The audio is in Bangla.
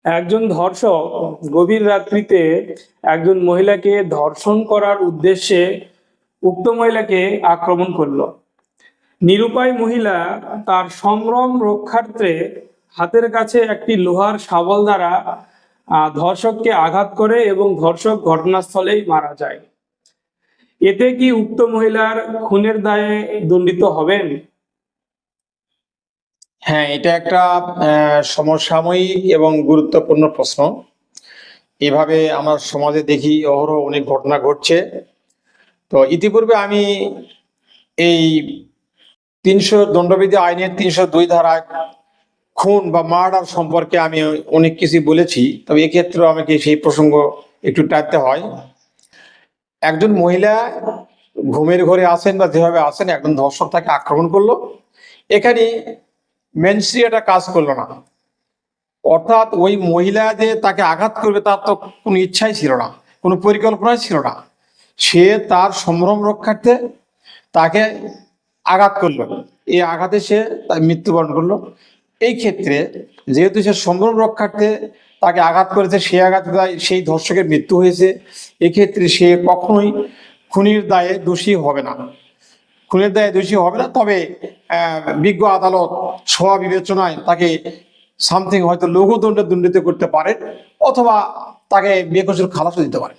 একজন ধর্ষক গভীর রাত্রিতে একজন মহিলাকে ধর্ষণ করার উদ্দেশ্যে উক্ত মহিলাকে আক্রমণ করলো। নিরুপায় মহিলা তার সম্ভ্রম রক্ষার্থে হাতের কাছে একটি লোহার শাবল দ্বারা ধর্ষককে আঘাত করে এবং ধর্ষক ঘটনাস্থলেই মারা যায়। এতে কি উক্ত মহিলার খুনের দায়ে দণ্ডিত হবেন? হ্যাঁ, এটা একটা সমসাময়িক এবং গুরুত্বপূর্ণ প্রশ্ন। এভাবে আমার সমাজে দেখি অহরহ অনেক ঘটনা ঘটছে। তো ইতিপূর্বে আমি এই দণ্ডবিধি আইনের ৩০২ ধারায় খুন বা মার্ডার সম্পর্কে আমি অনেক কিছু বলেছি, তবে এক্ষেত্রে আমাকে সেই প্রসঙ্গ একটু টানতে হয়। একজন মহিলা ঘুমের ঘরে আসেন বা যেভাবে আসেন, একজন ধর্ষক তাকে আক্রমণ করলো। এখানে মেনস্ট্রিয়াটা কাজ করলো না, অর্থাৎ ওই মহিলা যে তাকে আঘাত করবে তার তো কোনো ইচ্ছাই ছিল না, কোনো পরিকল্পনাই ছিল না। সে তার সম্ভ্রম রক্ষার্থে তাকে আঘাত করলো, এই আঘাতে সে তার মৃত্যুবরণ করলো। এই ক্ষেত্রে যেহেতু সে সম্ভ্রম রক্ষার্থে তাকে আঘাত করেছে, সেই আঘাতে সেই ধর্ষকের মৃত্যু হয়েছে, এক্ষেত্রে সে কখনোই খুনির দায়ে দোষী হবে না, খুনের দায়ে দোষী হবে না। তবে বিজ্ঞ আদালত সভা বিবেচনায় তাকে সামথিং হয়তো লঘু দণ্ডে দণ্ডিত করতে পারে, অথবা তাকে বেকসুর খালাসও দিতে পারে।